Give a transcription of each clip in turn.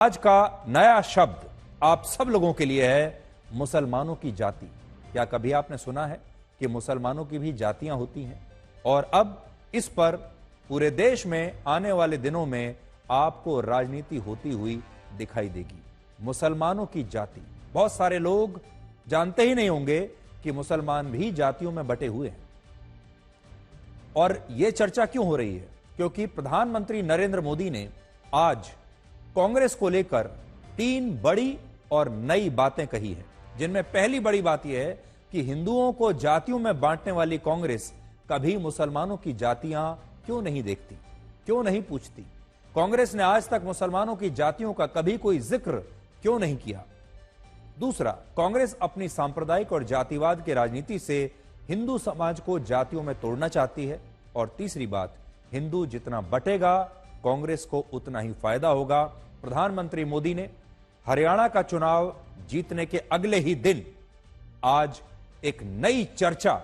आज का नया शब्द आप सब लोगों के लिए है मुसलमानों की जाति। क्या कभी आपने सुना है कि मुसलमानों की भी जातियां होती हैं? और अब इस पर पूरे देश में आने वाले दिनों में आपको राजनीति होती हुई दिखाई देगी। मुसलमानों की जाति, बहुत सारे लोग जानते ही नहीं होंगे कि मुसलमान भी जातियों में बटे हुए हैं। और यह चर्चा क्यों हो रही है? क्योंकि प्रधानमंत्री नरेंद्र मोदी ने आज कांग्रेस को लेकर 3 बड़ी और नई बातें कही है, जिनमें पहली बड़ी बात यह है कि हिंदुओं को जातियों में बांटने वाली कांग्रेस कभी मुसलमानों की जातियां क्यों नहीं देखती, क्यों नहीं पूछती। कांग्रेस ने आज तक मुसलमानों की जातियों का कभी कोई जिक्र क्यों नहीं किया। दूसरा, कांग्रेस अपनी सांप्रदायिक और जातिवाद की राजनीति से हिंदू समाज को जातियों में तोड़ना चाहती है। और तीसरी बात, हिंदू जितना बटेगा कांग्रेस को उतना ही फायदा होगा। प्रधानमंत्री मोदी ने हरियाणा का चुनाव जीतने के अगले ही दिन आज एक नई चर्चा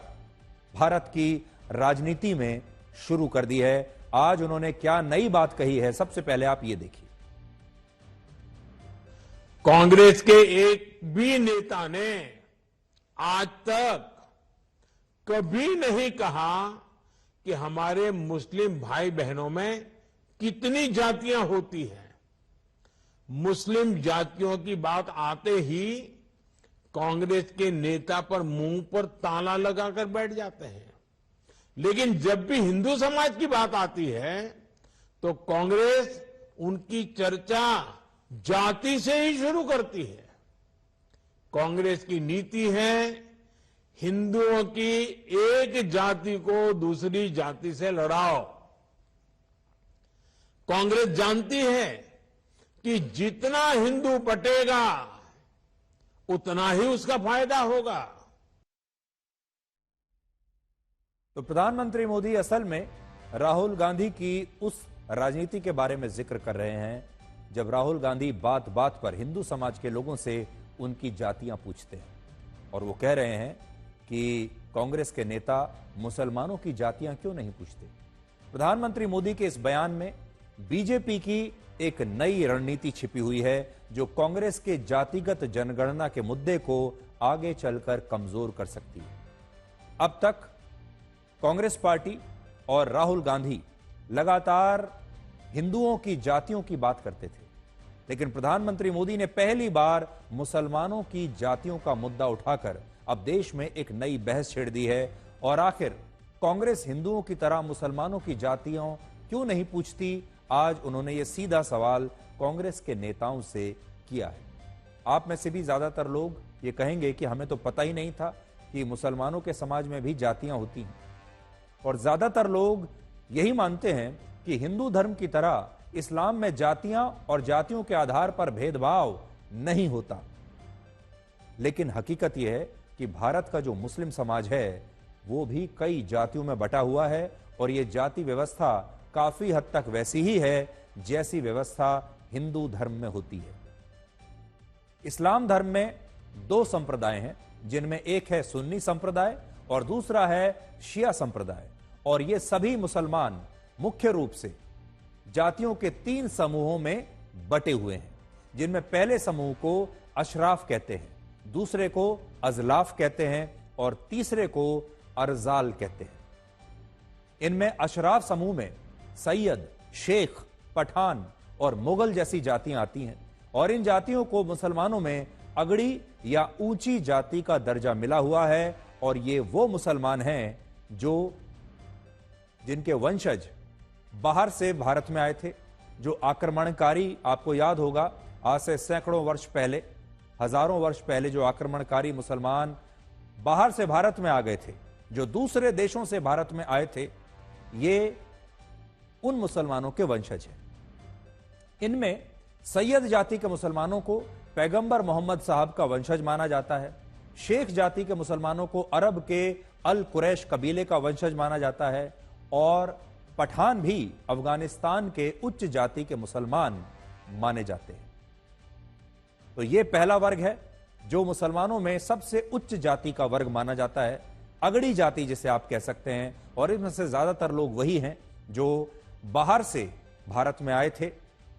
भारत की राजनीति में शुरू कर दी है। आज उन्होंने क्या नई बात कही है, सबसे पहले आप ये देखिए। कांग्रेस के एक भी नेता ने आज तक कभी नहीं कहा कि हमारे मुस्लिम भाई बहनों में कितनी जातियां होती हैं। मुस्लिम जातियों की बात आते ही कांग्रेस के नेता पर मुंह पर ताला लगाकर बैठ जाते हैं। लेकिन जब भी हिंदू समाज की बात आती है तो कांग्रेस उनकी चर्चा जाति से ही शुरू करती है। कांग्रेस की नीति है हिंदुओं की एक जाति को दूसरी जाति से लड़ाओ। कांग्रेस जानती है कि जितना हिंदू बटेगा उतना ही उसका फायदा होगा। तो प्रधानमंत्री मोदी असल में राहुल गांधी की उस राजनीति के बारे में जिक्र कर रहे हैं जब राहुल गांधी बात बात पर हिंदू समाज के लोगों से उनकी जातियां पूछते हैं। और वो कह रहे हैं कि कांग्रेस के नेता मुसलमानों की जातियां क्यों नहीं पूछते। प्रधानमंत्री मोदी के इस बयान में बीजेपी की एक नई रणनीति छिपी हुई है जो कांग्रेस के जातिगत जनगणना के मुद्दे को आगे चलकर कमजोर कर सकती है। अब तक कांग्रेस पार्टी और राहुल गांधी लगातार हिंदुओं की जातियों की बात करते थे, लेकिन प्रधानमंत्री मोदी ने पहली बार मुसलमानों की जातियों का मुद्दा उठाकर अब देश में एक नई बहस छेड़ दी है। और आखिर कांग्रेस हिंदुओं की तरह मुसलमानों की जातियों क्यों नहीं पूछती, आज उन्होंने यह सीधा सवाल कांग्रेस के नेताओं से किया है। आप में से भी ज्यादातर लोग ये कहेंगे कि हमें तो पता ही नहीं था कि मुसलमानों के समाज में भी जातियां होती हैं। और ज्यादातर लोग यही मानते हैं कि हिंदू धर्म की तरह इस्लाम में जातियां और जातियों के आधार पर भेदभाव नहीं होता। लेकिन हकीकत यह है कि भारत का जो मुस्लिम समाज है वो भी कई जातियों में बटा हुआ है और यह जाति व्यवस्था काफी हद तक वैसी ही है जैसी व्यवस्था हिंदू धर्म में होती है। इस्लाम धर्म में 2 संप्रदाय हैं, जिनमें एक है सुन्नी संप्रदाय और दूसरा है शिया संप्रदाय। और ये सभी मुसलमान मुख्य रूप से जातियों के 3 समूहों में बटे हुए हैं, जिनमें पहले समूह को अशराफ कहते हैं, दूसरे को अजलाफ कहते हैं और तीसरे को अरजाल कहते हैं। इनमें अशराफ समूह में सैयद, शेख, पठान और मुगल जैसी जातियां आती हैं और इन जातियों को मुसलमानों में अगड़ी या ऊंची जाति का दर्जा मिला हुआ है। और ये वो मुसलमान हैं जिनके वंशज बाहर से भारत में आए थे, जो आक्रमणकारी, आपको याद होगा आज से सैकड़ों वर्ष पहले, हजारों वर्ष पहले जो आक्रमणकारी मुसलमान बाहर से भारत में आ गए थे, जो दूसरे देशों से भारत में आए थे, ये उन मुसलमानों के वंशज हैं। इनमें सैयद जाति के मुसलमानों को पैगंबर मोहम्मद साहब का वंशज माना जाता है। शेख जाति के मुसलमानों को अरब के अल कुरैश कबीले का वंशज माना जाता है और पठान भी अफगानिस्तान के उच्च जाति के मुसलमान माने जाते हैं। तो यह पहला वर्ग है जो मुसलमानों में सबसे उच्च जाति का वर्ग माना जाता है, अगड़ी जाति जिसे आप कह सकते हैं। और इनमें से ज्यादातर लोग वही हैं जो बाहर से भारत में आए थे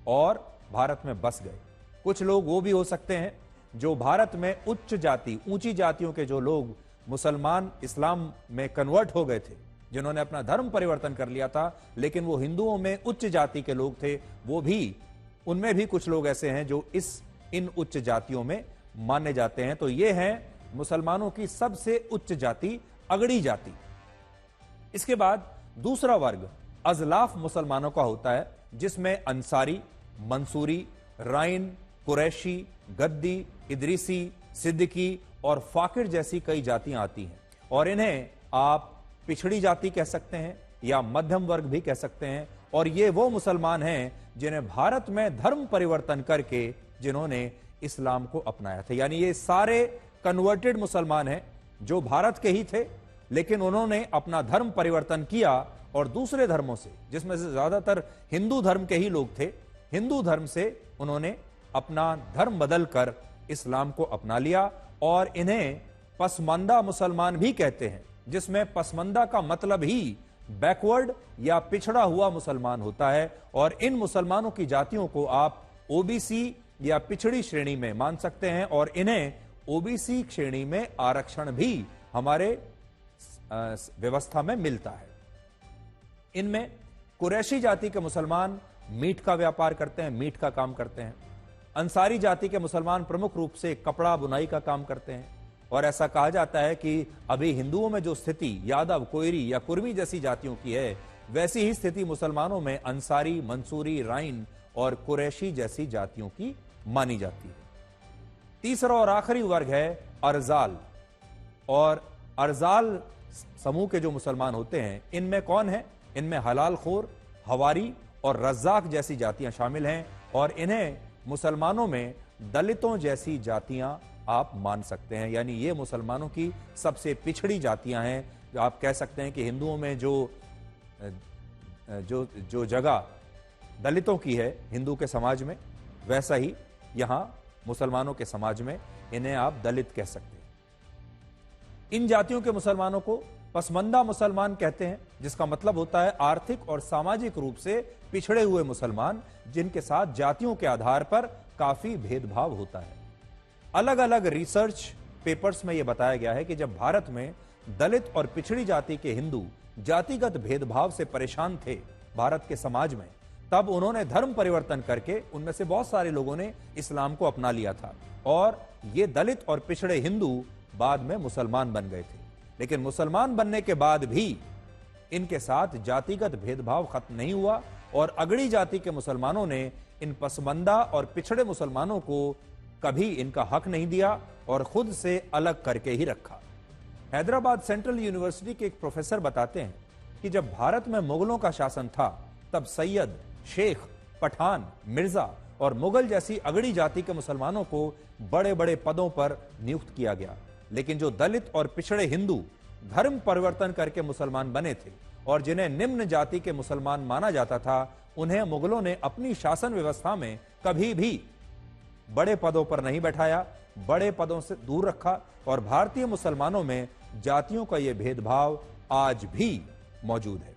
और भारत में बस गए। कुछ लोग वो भी हो सकते हैं जो भारत में उच्च जाति, ऊंची जातियों के जो लोग मुसलमान इस्लाम में कन्वर्ट हो गए थे, जिन्होंने अपना धर्म परिवर्तन कर लिया था, लेकिन वो हिंदुओं में उच्च जाति के लोग थे, वो भी, उनमें भी कुछ लोग ऐसे हैं जो इन उच्च जातियों में माने जाते हैं। तो ये है मुसलमानों की सबसे उच्च जाति, अगड़ी जाति। इसके बाद दूसरा वर्ग अजलाफ मुसलमानों का होता है, जिसमें अंसारी, मंसूरी, राइन, कुरैशी, गद्दी, इदरीसी, सिद्दीकी और फाकिर जैसी कई जातियां आती हैं, और इन्हें आप पिछड़ी जाति कह सकते हैं या मध्यम वर्ग भी कह सकते हैं। और ये वो मुसलमान हैं जिन्हें भारत में धर्म परिवर्तन करके जिन्होंने इस्लाम को अपनाया था। यानी ये सारे कन्वर्टेड मुसलमान हैं जो भारत के ही थे, लेकिन उन्होंने अपना धर्म परिवर्तन किया और दूसरे धर्मों से, जिसमें से ज्यादातर हिंदू धर्म के ही लोग थे, हिंदू धर्म से उन्होंने अपना धर्म बदलकर इस्लाम को अपना लिया। और इन्हें पसमानदा मुसलमान भी कहते हैं, जिसमें पसमानदा का मतलब ही बैकवर्ड या पिछड़ा हुआ मुसलमान होता है। और इन मुसलमानों की जातियों को आप ओबीसी या पिछड़ी श्रेणी में मान सकते हैं, और इन्हें ओबीसी श्रेणी में आरक्षण भी हमारे व्यवस्था में मिलता है। इनमें कुरैशी जाति के मुसलमान मीट का व्यापार करते हैं, मीट का काम करते हैं। अंसारी जाति के मुसलमान प्रमुख रूप से कपड़ा बुनाई का काम करते हैं, और ऐसा कहा जाता है कि अभी हिंदुओं में जो स्थिति यादव, कोयरी या कुर्मी जैसी जातियों की है, वैसी ही स्थिति मुसलमानों में अंसारी, मंसूरी, राइन और कुरैशी जैसी जातियों की मानी जाती है। तीसरा और आखिरी वर्ग है अरजाल। और अरजाल समूह के जो मुसलमान होते हैं, इनमें कौन है? इनमें हलाल खोर, हवारी और रज्जाक जैसी जातियां शामिल हैं, और इन्हें मुसलमानों में दलितों जैसी जातियां आप मान सकते हैं। यानी ये मुसलमानों की सबसे पिछड़ी जातियां हैं। जो आप कह सकते हैं कि हिंदुओं में जो जगह दलितों की है हिंदू के समाज में, वैसा ही यहां मुसलमानों के समाज में इन्हें आप दलित कह सकते हैं। इन जातियों के मुसलमानों को पसमानदा मुसलमान कहते हैं, जिसका मतलब होता है आर्थिक और सामाजिक रूप से पिछड़े हुए मुसलमान, जिनके साथ जातियों के आधार पर काफी भेदभाव होता है। अलग अलग रिसर्च पेपर्स में यह बताया गया है कि जब भारत में दलित और पिछड़ी जाति के हिंदू जातिगत भेदभाव से परेशान थे भारत के समाज में, तब उन्होंने धर्म परिवर्तन करके उनमें से बहुत सारे लोगों ने इस्लाम को अपना लिया था, और ये दलित और पिछड़े हिंदू बाद में मुसलमान बन गए थे। लेकिन मुसलमान बनने के बाद भी इनके साथ जातिगत भेदभाव खत्म नहीं हुआ, और अगड़ी जाति के मुसलमानों ने इन पसमानदा और पिछड़े मुसलमानों को कभी इनका हक नहीं दिया और खुद से अलग करके ही रखा। हैदराबाद सेंट्रल यूनिवर्सिटी के एक प्रोफेसर बताते हैं कि जब भारत में मुगलों का शासन था, तब सैयद, शेख, पठान, मिर्जा और मुगल जैसी अगड़ी जाति के मुसलमानों को बड़े बड़े पदों पर नियुक्त किया गया। लेकिन जो दलित और पिछड़े हिंदू धर्म परिवर्तन करके मुसलमान बने थे और जिन्हें निम्न जाति के मुसलमान माना जाता था, उन्हें मुगलों ने अपनी शासन व्यवस्था में कभी भी बड़े पदों पर नहीं बैठाया, बड़े पदों से दूर रखा। और भारतीय मुसलमानों में जातियों का यह भेदभाव आज भी मौजूद है।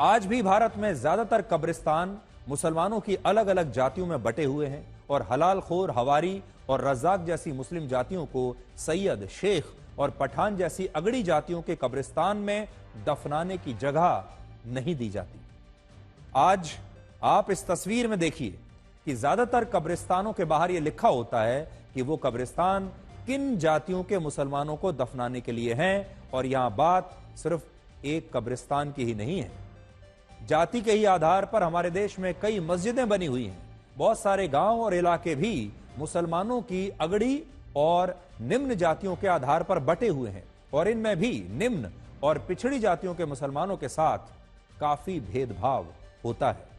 आज भी भारत में ज्यादातर कब्रिस्तान मुसलमानों की अलग अलग जातियों में बटे हुए हैं, और हलाल खोर, हवारी और रज़ाक जैसी मुस्लिम जातियों को सैयद, शेख और पठान जैसी अगड़ी जातियों के कब्रिस्तान में दफनाने की जगह नहीं दी जाती। आज आप इस तस्वीर में देखिए कि ज्यादातर कब्रिस्तानों के बाहर यह लिखा होता है कि वो कब्रिस्तान किन जातियों के मुसलमानों को दफनाने के लिए हैं, और यहां बात सिर्फ एक कब्रिस्तान की ही नहीं है। जाति के ही आधार पर हमारे देश में कई मस्जिदें बनी हुई हैं। बहुत सारे गांव और इलाके भी मुसलमानों की अगड़ी और निम्न जातियों के आधार पर बटे हुए हैं, और इनमें भी निम्न और पिछड़ी जातियों के मुसलमानों के साथ काफी भेदभाव होता है।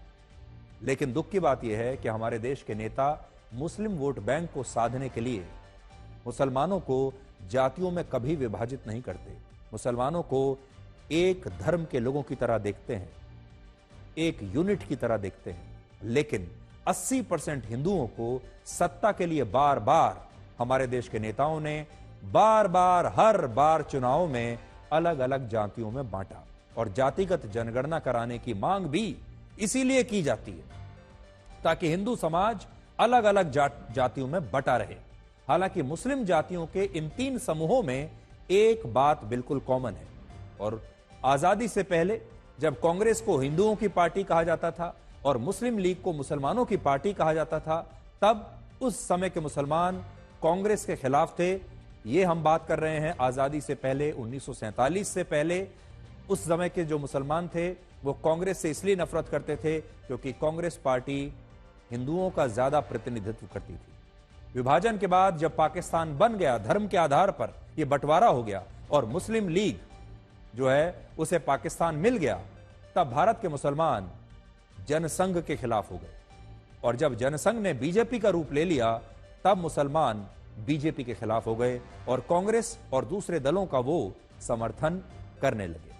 लेकिन दुख की बात यह है कि हमारे देश के नेता मुस्लिम वोट बैंक को साधने के लिए मुसलमानों को जातियों में कभी विभाजित नहीं करते। मुसलमानों को एक धर्म के लोगों की तरह देखते हैं, एक यूनिट की तरह देखते हैं। लेकिन 80% हिंदुओं को सत्ता के लिए बार बार हमारे देश के नेताओं ने बार बार हर बार चुनाव में अलग अलग जातियों में बांटा, और जातिगत जनगणना कराने की मांग भी इसीलिए की जाती है ताकि हिंदू समाज अलग अलग जातियों में बटा रहे। हालांकि मुस्लिम जातियों के इन 3 समूहों में एक बात बिल्कुल कॉमन है, और आजादी से पहले जब कांग्रेस को हिंदुओं की पार्टी कहा जाता था और मुस्लिम लीग को मुसलमानों की पार्टी कहा जाता था, तब उस समय के मुसलमान कांग्रेस के खिलाफ थे। ये हम बात कर रहे हैं आजादी से पहले, 1947 से पहले। उस समय के जो मुसलमान थे वो कांग्रेस से इसलिए नफरत करते थे क्योंकि कांग्रेस पार्टी हिंदुओं का ज्यादा प्रतिनिधित्व करती थी। विभाजन के बाद जब पाकिस्तान बन गया, धर्म के आधार पर यह बंटवारा हो गया और मुस्लिम लीग जो है उसे पाकिस्तान मिल गया, तब भारत के मुसलमान जनसंघ के खिलाफ हो गए। और जब जनसंघ ने बीजेपी का रूप ले लिया, तब मुसलमान बीजेपी के खिलाफ हो गए और कांग्रेस और दूसरे दलों का वो समर्थन करने लगे।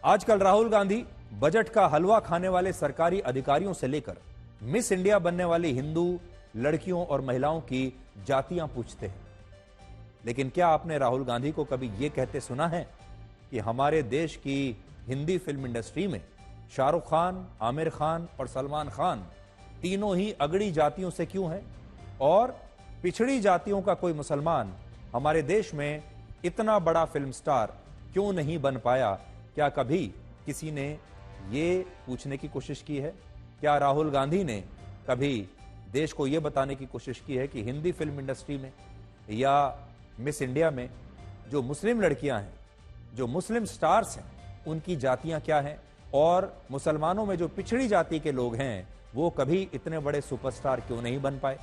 आजकल राहुल गांधी बजट का हलवा खाने वाले सरकारी अधिकारियों से लेकर मिस इंडिया बनने वाली हिंदू लड़कियों और महिलाओं की जातियां पूछते हैं। लेकिन क्या आपने राहुल गांधी को कभी यह कहते सुना है कि हमारे देश की हिंदी फिल्म इंडस्ट्री में शाहरुख खान, आमिर खान और सलमान खान तीनों ही अगड़ी जातियों से क्यों हैं, और पिछड़ी जातियों का कोई मुसलमान हमारे देश में इतना बड़ा फिल्म स्टार क्यों नहीं बन पाया? क्या कभी किसी ने ये पूछने की कोशिश की है? क्या राहुल गांधी ने कभी देश को यह बताने की कोशिश की है कि हिंदी फिल्म इंडस्ट्री में या मिस इंडिया में जो मुस्लिम लड़कियां हैं, जो मुस्लिम स्टार्स हैं, उनकी जातियां क्या हैं, और मुसलमानों में जो पिछड़ी जाति के लोग हैं वो कभी इतने बड़े सुपरस्टार क्यों नहीं बन पाए?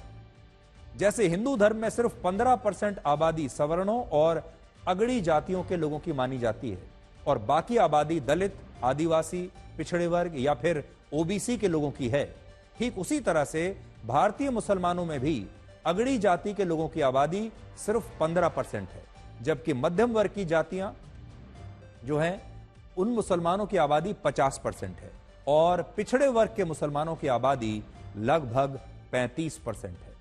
जैसे हिंदू धर्म में सिर्फ 15% आबादी सवर्णों और अगड़ी जातियों के लोगों की मानी जाती है और बाकी आबादी दलित, आदिवासी, पिछड़े वर्ग या फिर ओबीसी के लोगों की है, ठीक उसी तरह से भारतीय मुसलमानों में भी अगड़ी जाति के लोगों की आबादी सिर्फ 15% है, जबकि मध्यम वर्ग की जातियां जो हैं उन मुसलमानों की आबादी 50% है और पिछड़े वर्ग के मुसलमानों की आबादी लगभग 35% है।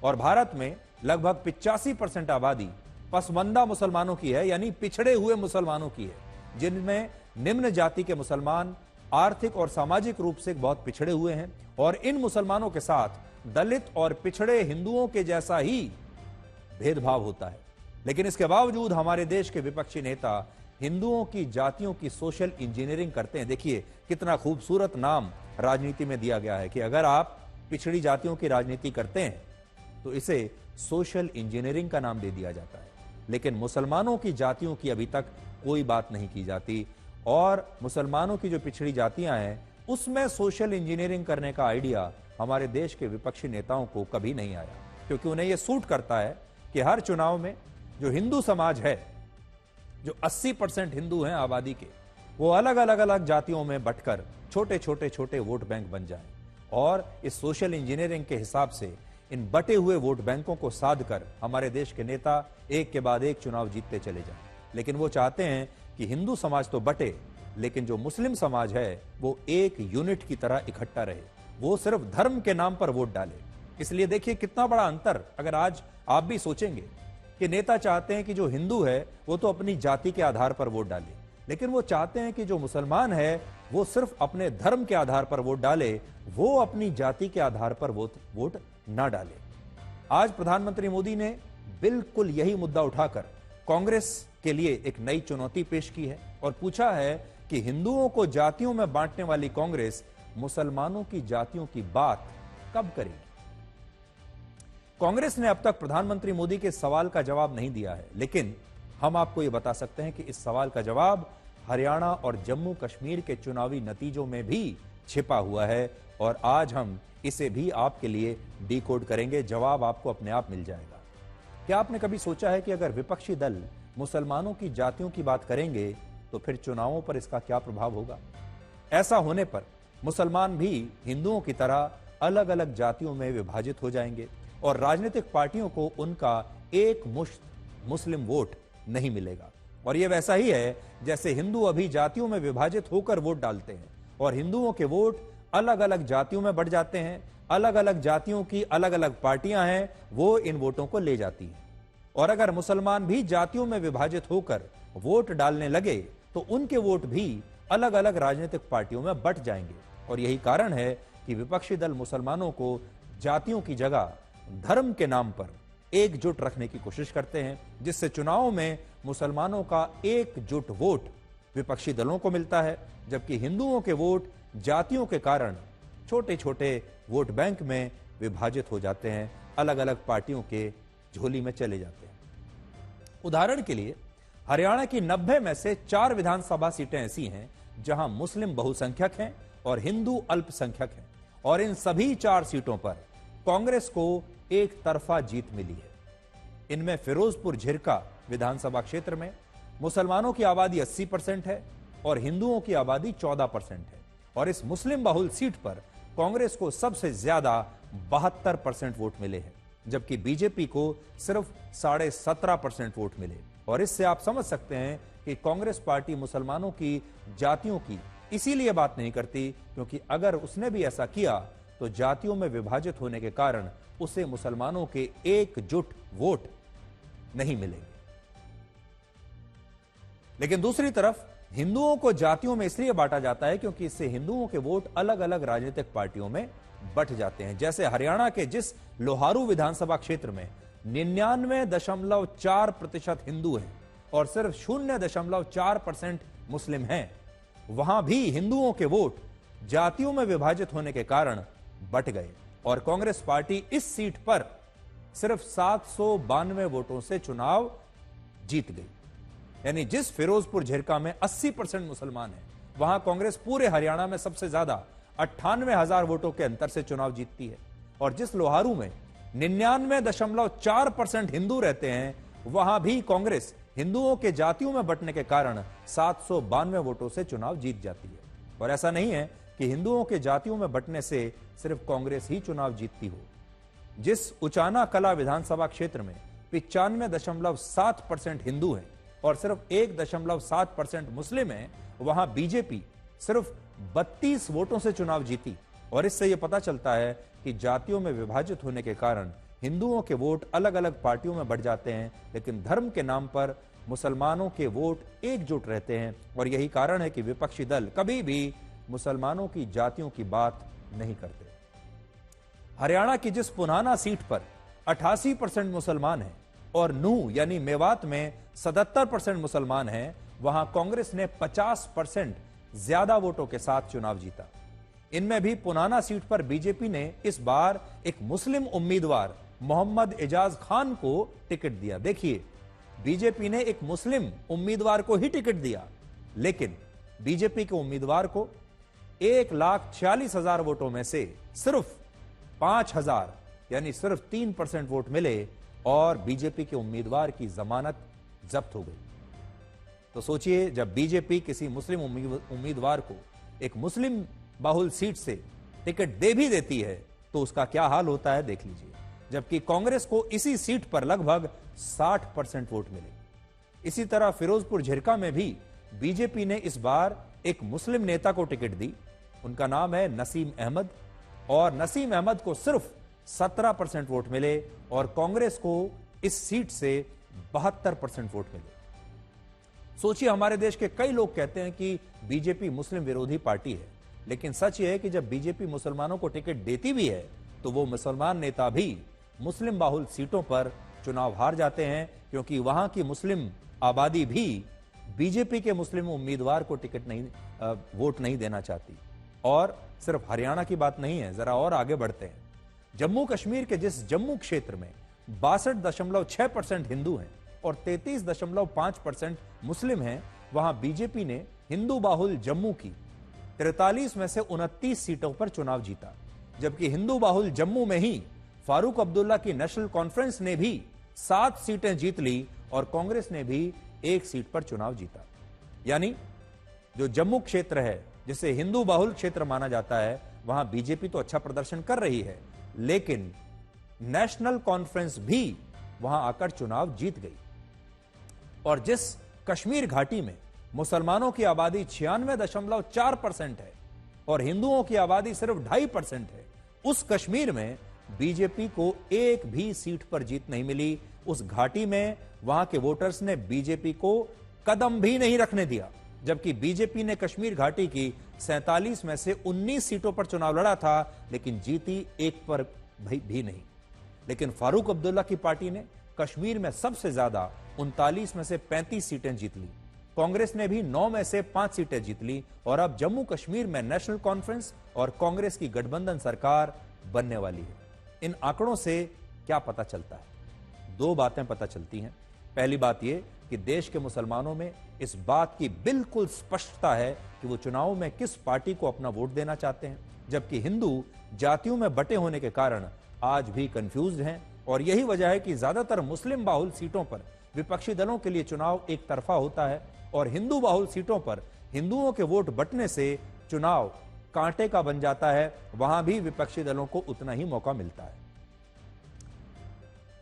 और भारत में लगभग 85% आबादी पसमंदा मुसलमानों की है, यानी पिछड़े हुए मुसलमानों की है, जिनमें निम्न जाति के मुसलमान आर्थिक और सामाजिक रूप से बहुत पिछड़े हुए हैं और इन मुसलमानों के साथ दलित और पिछड़े हिंदुओं के जैसा ही भेदभाव होता है। लेकिन इसके बावजूद हमारे देश के विपक्षी नेता हिंदुओं की जातियों की सोशल इंजीनियरिंग करते हैं। देखिए कितना खूबसूरत नाम राजनीति में दिया गया है कि अगर आप पिछड़ी जातियों की राजनीति करते हैं तो इसे सोशल इंजीनियरिंग का नाम दे दिया जाता है। लेकिन मुसलमानों की जातियों की अभी तक कोई बात नहीं की जाती और मुसलमानों की जो पिछड़ी जातियां हैं उसमें सोशल इंजीनियरिंग करने का आइडिया हमारे देश के विपक्षी नेताओं को कभी नहीं आया, क्योंकि उन्हें यह सूट करता है कि हर चुनाव में जो हिंदू समाज है, जो 80% हिंदू हैं आबादी के, वो अलग अलग जातियों में बंटकर छोटे वोट बैंक बन जाएं और इस सोशल इंजीनियरिंग के हिसाब से इन बटे हुए वोट बैंकों को साध कर हमारे देश के नेता एक के बाद एक चुनाव जीतते चले जाएं। लेकिन वो चाहते हैं कि हिंदू समाज तो बटे, लेकिन जो मुस्लिम समाज है वो एक यूनिट की तरह इकट्ठा रहे, वो सिर्फ धर्म के नाम पर वोट डाले। इसलिए देखिए कितना बड़ा अंतर। अगर आज आप भी सोचेंगे कि नेता चाहते हैं कि जो हिंदू है वो तो अपनी जाति के आधार पर वोट डाले, लेकिन वो चाहते हैं कि जो मुसलमान है वो सिर्फ अपने धर्म के आधार पर वोट डाले, वो अपनी जाति के आधार पर वोट ना डाले। आज प्रधानमंत्री मोदी ने बिल्कुल यही मुद्दा उठाकर कांग्रेस के लिए एक नई चुनौती पेश की है और पूछा है कि हिंदुओं को जातियों में बांटने वाली कांग्रेस मुसलमानों की जातियों की बात कब करेगी? कांग्रेस ने अब तक प्रधानमंत्री मोदी के सवाल का जवाब नहीं दिया है, लेकिन हम आपको यह बता सकते हैं कि इस सवाल का जवाब हरियाणा और जम्मू कश्मीर के चुनावी नतीजों में भी छिपा हुआ है और आज हम इसे भी आपके लिए डिकोड करेंगे। जवाब आपको अपने आप मिल जाएगा। क्या आपने कभी सोचा है कि अगर विपक्षी दल मुसलमानों की जातियों की बात करेंगे तो फिर चुनावों पर इसका क्या प्रभाव होगा? ऐसा होने पर मुसलमान भी हिंदुओं की तरह अलग अलग जातियों में विभाजित हो जाएंगे और राजनीतिक पार्टियों को उनका एक मुश्त मुस्लिम वोट नहीं मिलेगा। और यह वैसा ही है जैसे हिंदू अभी जातियों में विभाजित होकर वोट डालते हैं और हिंदुओं के वोट अलग अलग जातियों में बढ़ जाते हैं। अलग अलग जातियों की अलग अलग पार्टियां हैं, वो इन वोटों को ले जाती हैं। और अगर मुसलमान भी जातियों में विभाजित होकर वोट डालने लगे तो उनके वोट भी अलग अलग राजनीतिक पार्टियों में बंट जाएंगे। और यही कारण है कि विपक्षी दल मुसलमानों को जातियों की जगह धर्म के नाम पर एकजुट रखने की कोशिश करते हैं, जिससे चुनाव में मुसलमानों का एकजुट वोट विपक्षी दलों को मिलता है, जबकि हिंदुओं के वोट जातियों के कारण छोटे छोटे वोट बैंक में विभाजित हो जाते हैं, अलग अलग पार्टियों के झोली में चले जाते हैं। उदाहरण के लिए हरियाणा की 90 में से 4 विधानसभा सीटें ऐसी हैं जहां मुस्लिम बहुसंख्यक हैं और हिंदू अल्पसंख्यक हैं, और इन सभी 4 सीटों पर कांग्रेस को एक तरफा जीत मिली है। इनमें फिरोजपुर झिरका विधानसभा क्षेत्र में मुसलमानों की आबादी 80% है और हिंदुओं की आबादी 14% है, और इस मुस्लिम बहुल सीट पर कांग्रेस को सबसे ज्यादा 72% वोट मिले हैं, जबकि बीजेपी को सिर्फ 17.5% वोट मिले। और इससे आप समझ सकते हैं कि कांग्रेस पार्टी मुसलमानों की जातियों की इसीलिए बात नहीं करती, क्योंकि अगर उसने भी ऐसा किया तो जातियों में विभाजित होने के कारण उसे मुसलमानों के एकजुट वोट नहीं मिलेंगे। लेकिन दूसरी तरफ हिंदुओं को जातियों में इसलिए बांटा जाता है क्योंकि इससे हिंदुओं के वोट अलग अलग राजनीतिक पार्टियों में बंट जाते हैं। जैसे हरियाणा के जिस लोहारू विधानसभा क्षेत्र में 99.4% हिंदू हैं और सिर्फ 0.4% मुस्लिम हैं, वहां भी हिंदुओं के वोट जातियों में विभाजित होने के कारण बंट गए और कांग्रेस पार्टी इस सीट पर सिर्फ 792 वोटों से चुनाव जीत गई। यानी जिस फिरोजपुर झिरका में 80% मुसलमान हैं, वहां कांग्रेस पूरे हरियाणा में सबसे ज्यादा 98,000 वोटों के अंतर से चुनाव जीतती है, और जिस लोहारू में 99.4% हिंदू रहते हैं, वहां भी कांग्रेस हिंदुओं के जातियों में बंटने के कारण 792 वोटों से चुनाव जीत जाती है। और ऐसा नहीं है कि हिंदुओं के जातियों में बंटने से सिर्फ कांग्रेस ही चुनाव जीतती हो। जिस उचाना कला विधानसभा क्षेत्र में 95.7% हिंदू हैं और सिर्फ 1.7% मुस्लिम हैं, वहां बीजेपी सिर्फ 32 वोटों से चुनाव जीती। और इससे यह पता चलता है कि जातियों में विभाजित होने के कारण हिंदुओं के वोट अलग अलग पार्टियों में बढ़ जाते हैं, लेकिन धर्म के नाम पर मुसलमानों के वोट एकजुट रहते हैं। और यही कारण है कि विपक्षी दल कभी भी मुसलमानों की जातियों की बात नहीं करते। हरियाणा की जिस पुनाना सीट पर 88% मुसलमान हैं और नूह यानी मेवात में 77% मुसलमान हैं, वहां कांग्रेस ने 50% ज्यादा वोटों के साथ चुनाव जीता। इनमें भी पुनाना सीट पर बीजेपी ने इस बार एक मुस्लिम उम्मीदवार मोहम्मद एजाज खान को टिकट दिया। देखिए, बीजेपी ने एक मुस्लिम उम्मीदवार को ही टिकट दिया, लेकिन बीजेपी के उम्मीदवार को 1,46,000 वोटों में से सिर्फ 5,000 यानी सिर्फ 3% वोट मिले और बीजेपी के उम्मीदवार की जमानत जब्त हो गई। तो सोचिए, जब बीजेपी किसी मुस्लिम उम्मीदवार को एक मुस्लिम बाहुल सीट से टिकट दे भी देती है तो उसका क्या हाल होता है, देख लीजिए। जबकि कांग्रेस को इसी सीट पर लगभग 60% वोट मिले। इसी तरह फिरोजपुर झिरका में भी बीजेपी ने इस बार एक मुस्लिम नेता को टिकट दी। उनका नाम है नसीम अहमद, और नसीम अहमद को सिर्फ 17% वोट मिले और कांग्रेस को इस सीट से 72% वोट मिले। सोचिए, हमारे देश के कई लोग कहते हैं कि बीजेपी मुस्लिम विरोधी पार्टी है, लेकिन सच यह है कि जब बीजेपी मुसलमानों को टिकट देती भी है तो वो मुसलमान नेता भी मुस्लिम बाहुल सीटों पर चुनाव हार जाते हैं, क्योंकि वहां की मुस्लिम आबादी भी बीजेपी के मुस्लिम उम्मीदवार को वोट नहीं देना चाहती। और सिर्फ हरियाणा की बात नहीं है, जरा और आगे बढ़ते हैं। जम्मू कश्मीर के जिस जम्मू क्षेत्र में 62.6% हिंदू हैं और 33.5% मुस्लिम हैं, वहां बीजेपी ने हिंदू बाहुल जम्मू की 43 में से 29 सीटों पर चुनाव जीता। जबकि हिंदू बाहुल जम्मू में ही फारूक अब्दुल्ला की नेशनल कॉन्फ्रेंस ने भी 7 सीटें जीत ली और कांग्रेस ने भी 1 सीट पर चुनाव जीता। यानी जो जम्मू क्षेत्र है, जिसे हिंदू बाहुल क्षेत्र माना जाता है, वहां बीजेपी तो अच्छा प्रदर्शन कर रही है, लेकिन नेशनल कॉन्फ्रेंस भी वहां आकर चुनाव जीत गई। और जिस कश्मीर घाटी में मुसलमानों की आबादी 96.4% है और हिंदुओं की आबादी सिर्फ 2.5% है, उस कश्मीर में बीजेपी को एक भी सीट पर जीत नहीं मिली। उस घाटी में वहां के वोटर्स ने बीजेपी को कदम भी नहीं रखने दिया। जबकि बीजेपी ने कश्मीर घाटी की 47 में से 19 सीटों पर चुनाव लड़ा था, लेकिन जीती एक पर भी नहीं। लेकिन फारूक अब्दुल्ला की पार्टी ने कश्मीर में सबसे ज्यादा 39 में से 35 सीटें जीत ली। कांग्रेस ने भी 9 में से 5 सीटें जीत ली और अब जम्मू कश्मीर में नेशनल कॉन्फ्रेंस और कांग्रेस की गठबंधन सरकार बनने वाली है। इन आंकड़ों से क्या पता चलता है? दो बातें पता चलती हैं। पहली बात यह कि देश के मुसलमानों में इस बात की बिल्कुल स्पष्टता है कि वो चुनाव में किस पार्टी को अपना वोट देना चाहते हैं, जबकि हिंदू जातियों में बटे होने के कारण आज भी कंफ्यूज्ड हैं। और यही वजह है कि ज्यादातर मुस्लिम बाहुल सीटों पर विपक्षी दलों के लिए चुनाव एक तरफा होता है और हिंदू बाहुल सीटों पर हिंदुओं के वोट बंटने से चुनाव कांटे का बन जाता है। वहां भी विपक्षी दलों को उतना ही मौका मिलता है।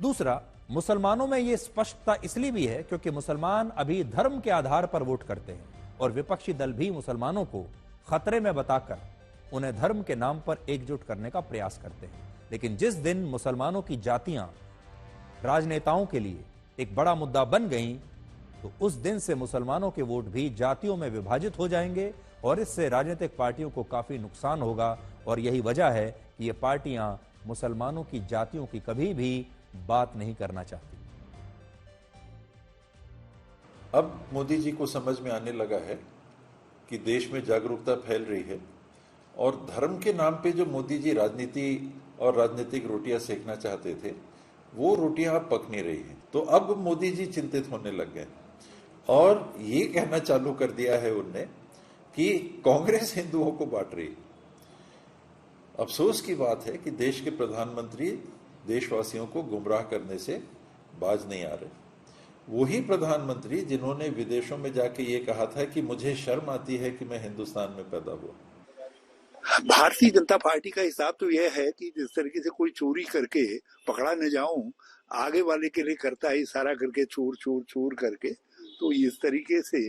दूसरा, मुसलमानों में यह स्पष्टता इसलिए भी है क्योंकि मुसलमान अभी धर्म के आधार पर वोट करते हैं और विपक्षी दल भी मुसलमानों को खतरे में बताकर उन्हें धर्म के नाम पर एकजुट करने का प्रयास करते हैं। लेकिन जिस दिन मुसलमानों की जातियां राजनेताओं के लिए एक बड़ा मुद्दा बन गईं, तो उस दिन से मुसलमानों के वोट भी जातियों में विभाजित हो जाएंगे और इससे राजनीतिक पार्टियों को काफी नुकसान होगा। और यही वजह है कि ये पार्टियां मुसलमानों की जातियों की कभी भी बात नहीं करना चाहती। अब मोदी जी को समझ में आने लगा है कि देश में जागरूकता फैल रही है और धर्म के नाम पे जो मोदी जी राजनीति और राजनीतिक रोटियां सेकना चाहते थे, वो रोटियां अब पक नहीं रही हैं। तो अब मोदी जी चिंतित होने लग गए और ये कहना चालू कर दिया है उनने कि कांग्रेस हिंदुओं को बांट रही। अफसोस की बात है कि देश के प्रधानमंत्री देशवासियों को गुमराह करने से बाज नहीं आ रहे। वही प्रधानमंत्री जिन्होंने विदेशों में जाके ये कहा था कि मुझे शर्म आती है कि मैं हिंदुस्तान में पैदा हुआ। भारतीय जनता पार्टी का हिसाब तो यह है कि जिस तरीके से कोई चोरी करके पकड़ा न जाऊं, आगे वाले के लिए करता है इशारा करके चोर चोर चोर करके। तो इस तरीके से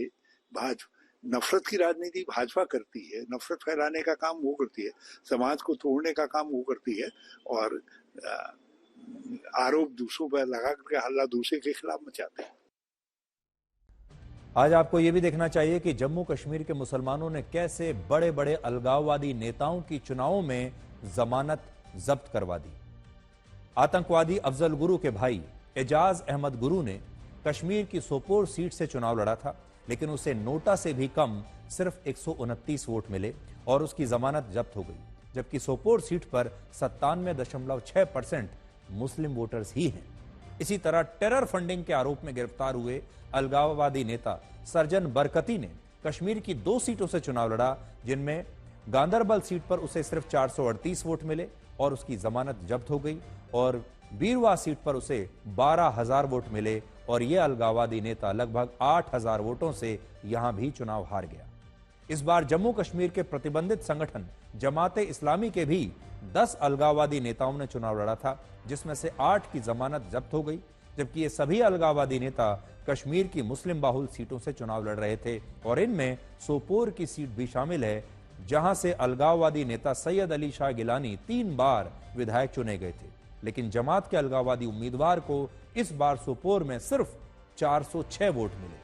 नफरत की राजनीति भाजपा करती है, नफरत फैलाने का काम वो करती है, समाज को तोड़ने का काम वो करती है और आरोप दूसरों पर लगा करके हल्ला दूसरे के खिलाफ मचाते हैं। आज आपको यह भी देखना चाहिए कि जम्मू कश्मीर के मुसलमानों ने कैसे बड़े बड़े अलगाववादी नेताओं की चुनावों में जमानत जब्त करवा दी। आतंकवादी अफजल गुरु के भाई एजाज अहमद गुरु ने कश्मीर की सोपोर सीट से चुनाव लड़ा था, लेकिन उसे नोटा से भी कम सिर्फ 129 वोट मिले और उसकी जमानत जब्त हो गई, जबकि सोपोर सीट पर 97.6% मुस्लिम वोटर्स ही हैं। इसी तरह टेरर फंडिंग के आरोप में गिरफ्तार हुए अलगाववादी नेता सर्जन बरकती ने कश्मीर की 2 सीटों से चुनाव लड़ा, जिनमें गांदरबल सीट पर उसे सिर्फ 438 वोट मिले और उसकी जमानत जब्त हो गई और बीरवा सीट पर उसे 12,000 वोट मिले और यह अलगाववादी नेता लगभग 8,000 वोटों से यहां भी चुनाव हार गया। इस बार जम्मू कश्मीर के प्रतिबंधित संगठन जमाते इस्लामी के भी 10 अलगाववादी नेताओं ने चुनाव लड़ा था, जिसमें से 8 की जमानत जब्त हो गई, जबकि ये सभी अलगाववादी नेता कश्मीर की मुस्लिम बाहुल सीटों से चुनाव लड़ रहे थे और इनमें सोपोर की सीट भी शामिल है, जहां से अलगाववादी नेता सैयद अली शाह गिलानी 3 बार विधायक चुने गए थे। लेकिन जमात के अलगाववादी उम्मीदवार को इस बार सोपोर में सिर्फ 406 वोट मिले।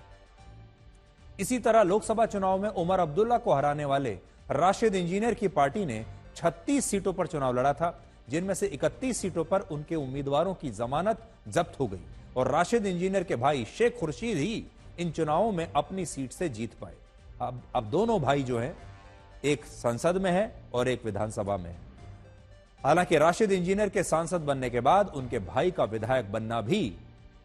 इसी तरह लोकसभा चुनाव में उमर अब्दुल्ला को हराने वाले राशिद इंजीनियर की पार्टी ने 36 सीटों पर चुनाव लड़ा था, जिनमें से 31 सीटों पर उनके उम्मीदवारों की जमानत जब्त हो गई और राशिद इंजीनियर के भाई शेख खुर्शीद ही इन चुनावों में अपनी सीट से जीत पाए। अब दोनों भाई जो हैं, एक संसद में है और एक विधानसभा में है। हालांकि राशिद इंजीनियर के सांसद बनने के बाद उनके भाई का विधायक बनना भी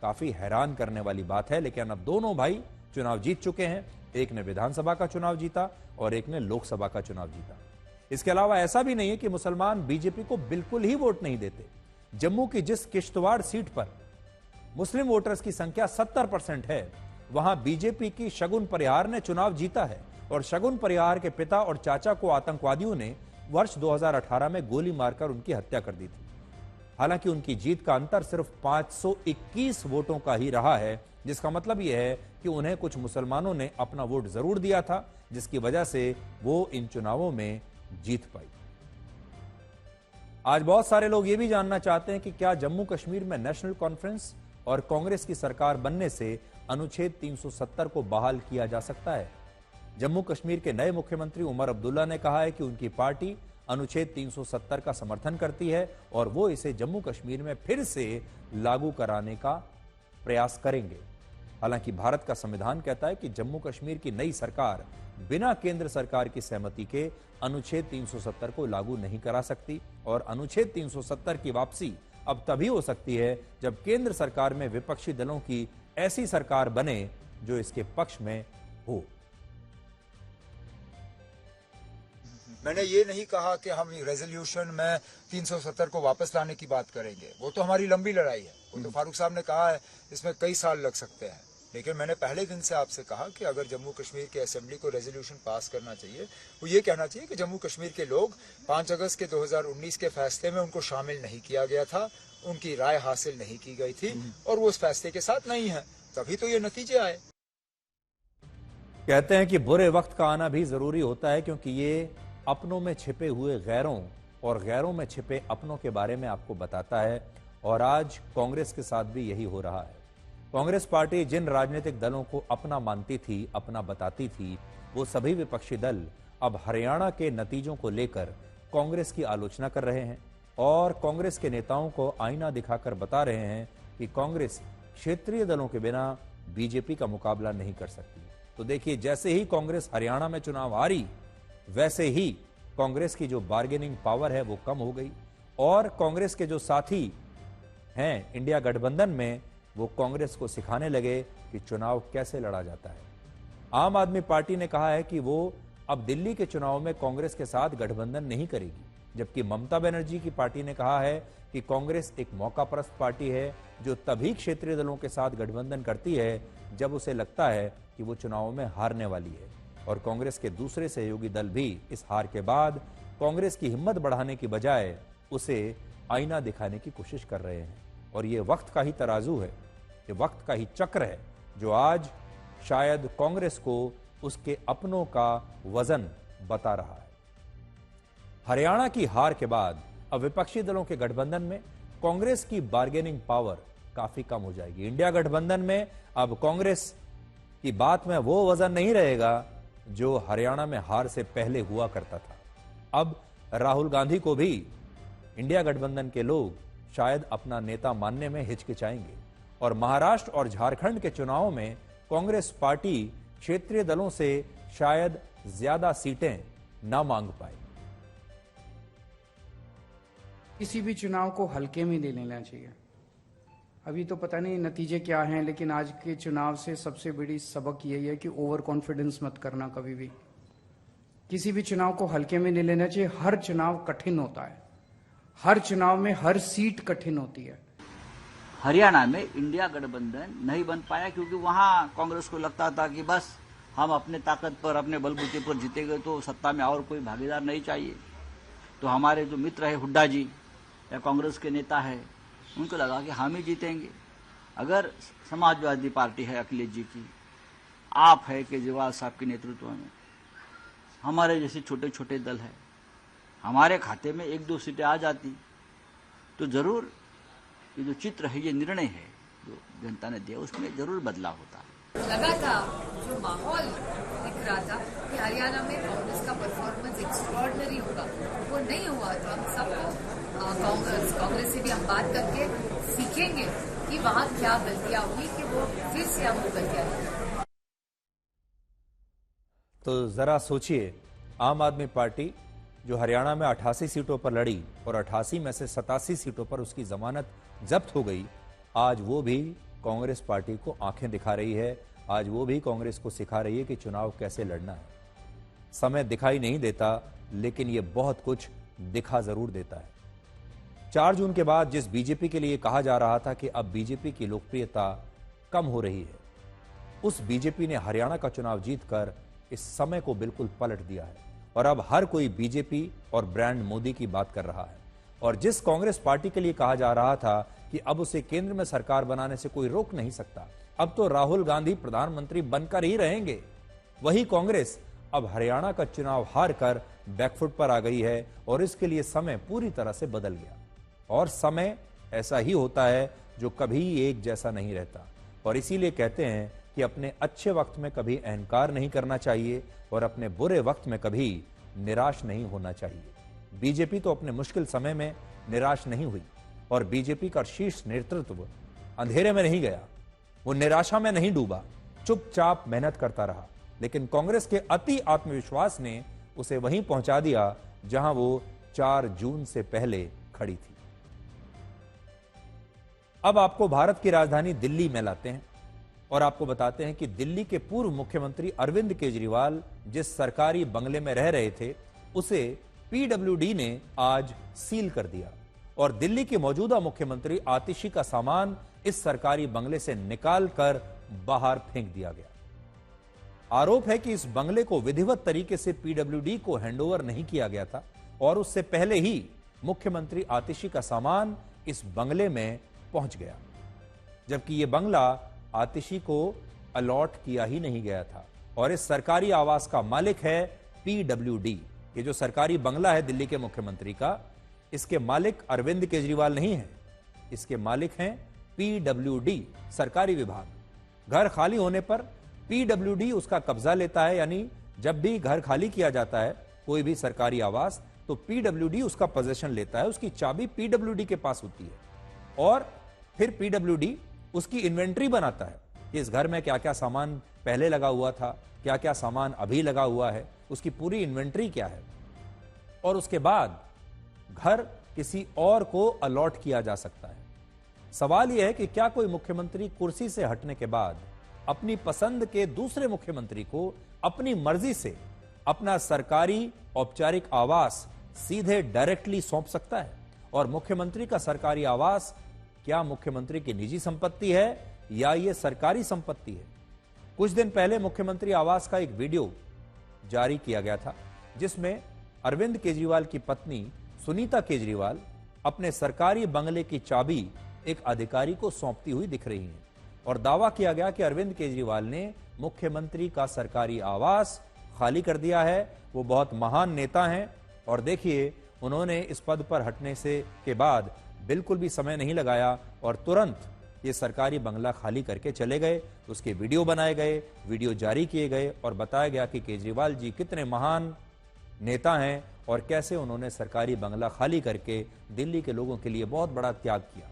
काफी हैरान करने वाली बात है, लेकिन अब दोनों भाई चुनाव जीत चुके हैं। एक ने विधानसभा का चुनाव जीता और एक ने लोकसभा का चुनाव जीता। इसके अलावा ऐसा भी नहीं है कि मुसलमान बीजेपी को बिल्कुल ही वोट नहीं देते। जम्मू की जिस किश्तवाड़ सीट पर मुस्लिम वोटर्स की संख्या 70% है, वहां बीजेपी की शगुन परिहार ने चुनाव जीता है और शगुन परिहार के पिता और चाचा को आतंकवादियों ने वर्ष 2018 में गोली मारकर उनकी हत्या कर दी थी। हालांकि उनकी जीत का अंतर सिर्फ 521 वोटों का ही रहा है, जिसका मतलब यह है कि उन्हें कुछ मुसलमानों ने अपना वोट जरूर दिया था, जिसकी वजह से वो इन चुनावों में जीत पाई। आज बहुत सारे लोग ये भी जानना चाहते हैं कि क्या जम्मू कश्मीर में नेशनल कॉन्फ्रेंस और कांग्रेस की सरकार बनने से अनुच्छेद 370 को बहाल किया जा सकता है। जम्मू कश्मीर के नए मुख्यमंत्री उमर अब्दुल्ला ने कहा है कि उनकी पार्टी अनुच्छेद 370 का समर्थन करती है और वो इसे जम्मू कश्मीर में फिर से लागू कराने का प्रयास करेंगे। हालांकि भारत का संविधान कहता है कि जम्मू कश्मीर की नई सरकार बिना केंद्र सरकार की सहमति के अनुच्छेद 370 को लागू नहीं करा सकती और अनुच्छेद 370 की वापसी अब तभी हो सकती है जब केंद्र सरकार में विपक्षी दलों की ऐसी सरकार बने जो इसके पक्ष में हो। मैंने ये नहीं कहा कि हम रेजोल्यूशन में 370 को वापस लाने की बात करेंगे, वो तो हमारी लंबी लड़ाई है। वो तो फारूक साहब ने कहा है इसमें कई साल लग सकते हैं, लेकिन मैंने पहले दिन से आपसे कहा कि अगर जम्मू कश्मीर के असेंबली को रेजोल्यूशन पास करना चाहिए, वो ये कहना चाहिए कि जम्मू कश्मीर के लोग 5 अगस्त के 2019 के फैसले में उनको शामिल नहीं किया गया था, उनकी राय हासिल नहीं की गई थी और वो उस फैसले के साथ नहीं है, तभी तो ये नतीजे आए। कहते हैं कि बुरे वक्त का आना भी जरूरी होता है, क्योंकि ये अपनों में छिपे हुए गैरों और गैरों में छिपे अपनों के बारे में आपको बताता है। और आज कांग्रेस के साथ भी यही हो रहा है। कांग्रेस पार्टी जिन राजनीतिक दलों को अपना मानती थी, अपना बताती थी, वो सभी विपक्षी दल अब हरियाणा के नतीजों को लेकर कांग्रेस की आलोचना कर रहे हैं और कांग्रेस के नेताओं को आईना दिखाकर बता रहे हैं कि कांग्रेस क्षेत्रीय दलों के बिना बीजेपी का मुकाबला नहीं कर सकती। तो देखिए, जैसे ही कांग्रेस हरियाणा में चुनाव हारी, वैसे ही कांग्रेस की जो बार्गेनिंग पावर है वो कम हो गई और कांग्रेस के जो साथी हैं इंडिया गठबंधन में, वो कांग्रेस को सिखाने लगे कि चुनाव कैसे लड़ा जाता है। आम आदमी पार्टी ने कहा है कि वो अब दिल्ली के चुनाव में कांग्रेस के साथ गठबंधन नहीं करेगी, जबकि ममता बनर्जी की पार्टी ने कहा है कि कांग्रेस एक मौकापरस्त पार्टी है जो तभी क्षेत्रीय दलों के साथ गठबंधन करती है जब उसे लगता है कि वो चुनाव में हारने वाली है। और कांग्रेस के दूसरे सहयोगी दल भी इस हार के बाद कांग्रेस की हिम्मत बढ़ाने की बजाय उसे आईना दिखाने की कोशिश कर रहे हैं। और ये वक्त का ही तराजू है, ये वक्त का ही चक्र है जो आज शायद कांग्रेस को उसके अपनों का वजन बता रहा है। हरियाणा की हार के बाद अब विपक्षी दलों के गठबंधन में कांग्रेस की बार्गेनिंग पावर काफी कम हो जाएगी। इंडिया गठबंधन में अब कांग्रेस की बात में वो वजन नहीं रहेगा जो हरियाणा में हार से पहले हुआ करता था। अब राहुल गांधी को भी इंडिया गठबंधन के लोग शायद अपना नेता मानने में हिचकिचाएंगे और महाराष्ट्र और झारखंड के चुनावों में कांग्रेस पार्टी क्षेत्रीय दलों से शायद ज्यादा सीटें ना मांग पाए। किसी भी चुनाव को हल्के में ले लेना चाहिए। अभी तो पता नहीं नतीजे क्या हैं, लेकिन आज के चुनाव से सबसे बड़ी सबक यही है कि ओवर कॉन्फिडेंस मत करना कभी भी। किसी भी चुनाव को हल्के में नहीं लेना चाहिए। हर चुनाव कठिन होता है, हर चुनाव में हर सीट कठिन होती है। हरियाणा में इंडिया गठबंधन नहीं बन पाया क्योंकि वहां कांग्रेस को लगता था कि बस हम अपने ताकत पर, अपने बलबूते पर जीतेंगे तो सत्ता में और कोई भागीदार नहीं चाहिए। तो हमारे जो मित्र है हुड्डा जी या कांग्रेस के नेता है, उनको लगा कि हम ही जीतेंगे। अगर समाजवादी पार्टी है अखिलेश जी की, आप है केजरीवाल साहब के नेतृत्व में, हमारे जैसे छोटे छोटे दल है, हमारे खाते में 1-2 सीटें आ जाती तो जरूर ये जो चित्र है, ये निर्णय है जो जनता ने दिया, उसमें जरूर बदलाव होता है। लगा था जो माहौल दिख रहा था कि हरियाणा में कांग्रेस का परफॉर्मेंस एक्स्ट्रॉर्डिनरी होगा, वो नहीं हुआ। तो हम सबको कांग्रेस से भी हम बात करके सीखेंगे कि वहाँ क्या गलतियां हुई कि वो फिर से हम गलतियां करें। तो जरा सोचिए, आम आदमी पार्टी जो हरियाणा में 88 सीटों पर लड़ी और 88 में से 87 सीटों पर उसकी जमानत जब्त हो गई, आज वो भी कांग्रेस पार्टी को आंखें दिखा रही है। आज वो भी कांग्रेस को सिखा रही है कि चुनाव कैसे लड़ना है। समय दिखाई नहीं देता, लेकिन ये बहुत कुछ दिखा जरूर देता है। 4 जून के बाद जिस बीजेपी के लिए कहा जा रहा था कि अब बीजेपी की लोकप्रियता कम हो रही है, उस बीजेपी ने हरियाणा का चुनाव जीतकर इस समय को बिल्कुल पलट दिया है और अब हर कोई बीजेपी और ब्रांड मोदी की बात कर रहा है। और जिस कांग्रेस पार्टी के लिए कहा जा रहा था कि अब उसे केंद्र में सरकार बनाने से कोई रोक नहीं सकता, अब तो राहुल गांधी प्रधानमंत्री बनकर ही रहेंगे, वही कांग्रेस अब हरियाणा का चुनाव हारकर बैकफुट पर आ गई है और इसके लिए समय पूरी तरह से बदल गया। और समय ऐसा ही होता है जो कभी एक जैसा नहीं रहता। और इसीलिए कहते हैं कि अपने अच्छे वक्त में कभी अहंकार नहीं करना चाहिए और अपने बुरे वक्त में कभी निराश नहीं होना चाहिए। बीजेपी तो अपने मुश्किल समय में निराश नहीं हुई और बीजेपी का शीर्ष नेतृत्व अंधेरे में नहीं गया, वो निराशा में नहीं डूबा, चुपचाप मेहनत करता रहा। लेकिन कांग्रेस के अति आत्मविश्वास ने उसे वहीं पहुंचा दिया जहां वो 4 जून से पहले खड़ी थी। अब आपको भारत की राजधानी दिल्ली में लाते हैं और आपको बताते हैं कि दिल्ली के पूर्व मुख्यमंत्री अरविंद केजरीवाल जिस सरकारी बंगले में रह रहे थे उसे पीडब्ल्यूडी ने आज सील कर दिया और दिल्ली के मौजूदा मुख्यमंत्री आतिशी का सामान इस सरकारी बंगले से निकाल कर बाहर फेंक दिया गया। आरोप है कि इस बंगले को विधिवत तरीके से पीडब्ल्यूडी को हैंडओवर नहीं किया गया था और उससे पहले ही मुख्यमंत्री आतिशी का सामान इस बंगले में पहुंच गया, जबकि यह बंगला आतिशी को अलॉट किया ही नहीं गया था और इस सरकारी आवास का मालिक है पीडब्ल्यूडी। ये जो सरकारी बंगला है दिल्ली के मुख्यमंत्री का, इसके मालिक अरविंद केजरीवाल नहीं है, इसके मालिक हैं पीडब्ल्यूडी सरकारी विभाग। घर खाली होने पर पीडब्ल्यूडी उसका कब्जा लेता है, यानी जब भी घर खाली किया जाता है कोई भी सरकारी आवास तो पीडब्ल्यूडी उसका पोजीशन लेता है, उसकी चाबी पीडब्ल्यूडी के पास होती है और फिर पीडब्ल्यूडी उसकी इन्वेंट्री बनाता है कि इस घर में क्या क्या सामान पहले लगा हुआ था, क्या क्या सामान अभी लगा हुआ है, उसकी पूरी इन्वेंट्री क्या है और उसके बाद घर किसी और को अलॉट किया जा सकता है। सवाल यह है कि क्या कोई मुख्यमंत्री कुर्सी से हटने के बाद अपनी पसंद के दूसरे मुख्यमंत्री को अपनी मर्जी से अपना सरकारी औपचारिक आवास सीधे डायरेक्टली सौंप सकता है? और मुख्यमंत्री का सरकारी आवास क्या मुख्यमंत्री की निजी संपत्ति है या यह सरकारी संपत्ति है? कुछ दिन पहले मुख्यमंत्री आवास का एक वीडियो जारी किया गया था जिसमें अरविंद केजरीवाल की पत्नी सुनीता केजरीवाल अपने सरकारी बंगले की चाबी एक अधिकारी को सौंपती हुई दिख रही हैं और दावा किया गया कि अरविंद केजरीवाल ने मुख्यमंत्री का सरकारी आवास खाली कर दिया है। वो बहुत महान नेता हैं और देखिए उन्होंने इस पद पर हटने से के बाद बिल्कुल भी समय नहीं लगाया और तुरंत ये सरकारी बंगला खाली करके चले गए। उसके वीडियो बनाए गए, वीडियो जारी किए गए और बताया गया कि केजरीवाल जी कितने महान नेता हैं और कैसे उन्होंने सरकारी बंगला खाली करके दिल्ली के लोगों के लिए बहुत बड़ा त्याग किया।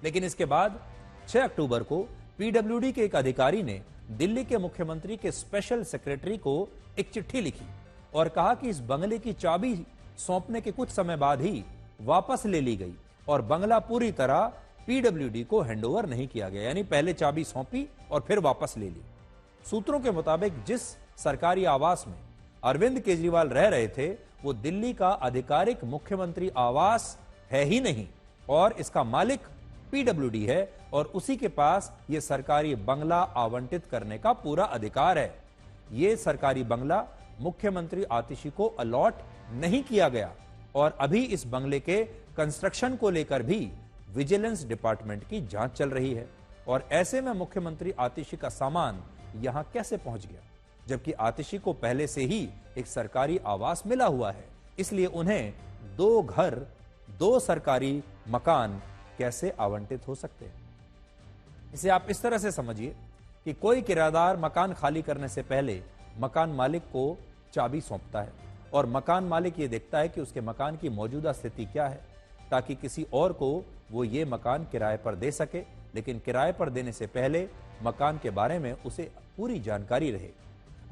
लेकिन इसके बाद 6 अक्टूबर को पीडब्ल्यूडी के एक अधिकारी ने दिल्ली के मुख्यमंत्री के स्पेशल सेक्रेटरी को एक चिट्ठी लिखी और कहा कि इस बंगले की चाबी सौंपने के कुछ समय बाद ही वापस ले ली गई और बंगला पूरी तरह पीडब्ल्यूडी को हैंडओवर नहीं किया गया, यानी पहले चाबी सौंपी और फिर वापस ले ली। सूत्रों के मुताबिक जिस सरकारी आवास में अरविंद केजरीवाल रह रहे थे वो दिल्ली का आधिकारिक मुख्यमंत्री आवास है ही नहीं और इसका मालिक पीडब्ल्यूडी है और उसी के पास यह सरकारी बंगला आवंटित करने का पूरा अधिकार है। यह सरकारी बंगला मुख्यमंत्री आतिशी को अलॉट नहीं किया गया और अभी इस बंगले के कंस्ट्रक्शन को लेकर भी विजिलेंस डिपार्टमेंट की जांच चल रही है और ऐसे में मुख्यमंत्री आतिशी का सामान यहां कैसे पहुंच गया, जबकि आतिशी को पहले से ही एक सरकारी आवास मिला हुआ है। इसलिए उन्हें 2 घर 2 सरकारी मकान कैसे आवंटित हो सकते हैं? इसे आप इस तरह से समझिए कि कोई किराएदार मकान खाली करने से पहले मकान मालिक को चाबी सौंपता है और मकान मालिक ये देखता है कि उसके मकान की मौजूदा स्थिति क्या है ताकि किसी और को वो ये मकान किराए पर दे सके, लेकिन किराए पर देने से पहले मकान के बारे में उसे पूरी जानकारी रहे।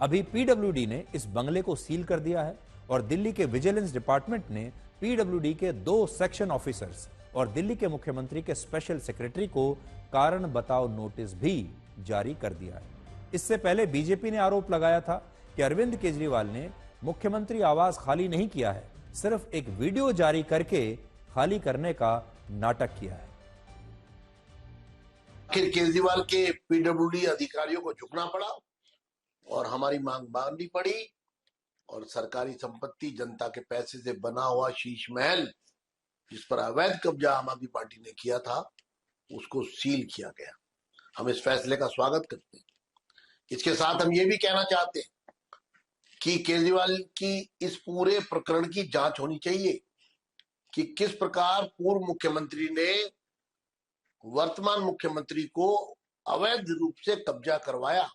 अभी पीडब्ल्यूडी ने इस बंगले को सील कर दिया है और दिल्ली के विजिलेंस डिपार्टमेंट ने पीडब्ल्यूडी के 2 सेक्शन ऑफिसर्स और दिल्ली के मुख्यमंत्री के स्पेशल सेक्रेटरी को कारण बताओ नोटिस भी जारी कर दिया है। इससे पहले बीजेपी ने आरोप लगाया था कि अरविंद केजरीवाल ने मुख्यमंत्री आवास खाली नहीं किया है, सिर्फ एक वीडियो जारी करके खाली करने का नाटक किया है। आखिर केजरीवाल के पीडब्ल्यूडी अधिकारियों को झुकना पड़ा और हमारी मांग माननी पड़ी और सरकारी संपत्ति जनता के पैसे से बना हुआ शीश महल जिस पर अवैध कब्जा आम आदमी पार्टी ने किया था उसको सील किया गया। हम इस फैसले का स्वागत करते हैं। इसके साथ हम ये भी कहना चाहते हैं कि केजरीवाल की इस पूरे प्रकरण की जांच होनी चाहिए कि किस प्रकार पूर्व मुख्यमंत्री ने वर्तमान मुख्यमंत्री को अवैध रूप से कब्जा करवाया।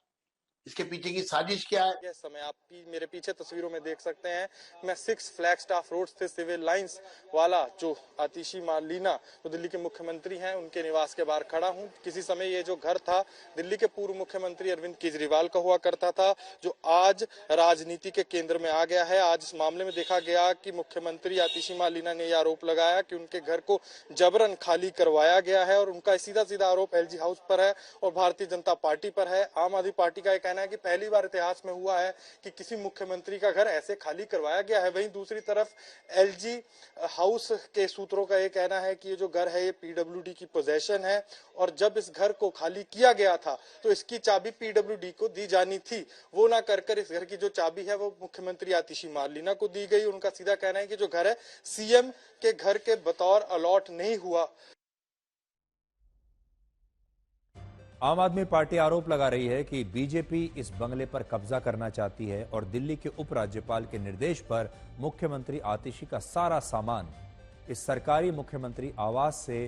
इसके पीछे की साजिश क्या है? यह समय आप मेरे पीछे तस्वीरों में देख सकते हैं। मैं 6 फ्लैगस्टाफ रोड स्थित सिविल लाइंस वाला जो आतिशी मालिना जो दिल्ली के मुख्यमंत्री हैं उनके निवास के बाहर खड़ा हूं। किसी समय ये जो घर था दिल्ली के पूर्व मुख्यमंत्री अरविंद केजरीवाल का हुआ करता था, जो आज राजनीति के केंद्र में आ गया है। आज इस मामले में देखा गया कि मुख्यमंत्री आतिशी मालिना ने यह आरोप लगाया कि उनके घर को जबरन खाली करवाया गया है और उनका सीधा सीधा आरोप एलजी हाउस पर है और भारतीय जनता पार्टी पर है। आम आदमी पार्टी का कहना है कि पहली बार इतिहास में हुआ है कि किसी मुख्यमंत्री का घर ऐसे खाली करवाया गया है। वहीं दूसरी तरफ एलजी हाउस के सूत्रों का यह कहना है कि ये जो घर है ये पीडब्ल्यूडी की पोजीशन है और जब इस घर को खाली किया गया था तो इसकी चाबी पीडब्ल्यूडी को दी जानी थी। वो ना कर इस घर की जो चाबी है वो मुख्यमंत्री आतिशी मालिना को दी गई। उनका सीधा कहना है कि जो घर है सीएम के घर के बतौर अलॉट नहीं हुआ। आम आदमी पार्टी आरोप लगा रही है कि बीजेपी इस बंगले पर कब्जा करना चाहती है और दिल्ली के उपराज्यपाल के निर्देश पर मुख्यमंत्री आतिशी का सारा सामान इस सरकारी मुख्यमंत्री आवास से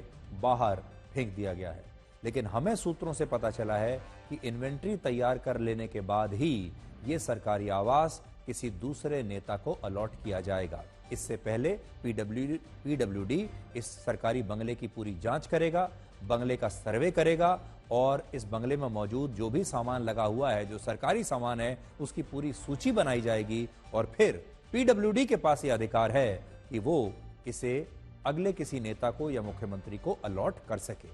बाहर फेंक दिया गया है। लेकिन हमें सूत्रों से पता चला है कि इन्वेंट्री तैयार कर लेने के बाद ही ये सरकारी आवास किसी दूसरे नेता को अलॉट किया जाएगा। इससे पहले पीडब्ल्यूडी इस सरकारी बंगले की पूरी जांच करेगा, बंगले का सर्वे करेगा और इस बंगले में मौजूद जो भी सामान लगा हुआ है, जो सरकारी सामान है, उसकी पूरी सूची बनाई जाएगी और फिर पीडब्ल्यूडी के पास यह अधिकार है कि वो इसे अगले किसी नेता को या मुख्यमंत्री को अलॉट कर सके।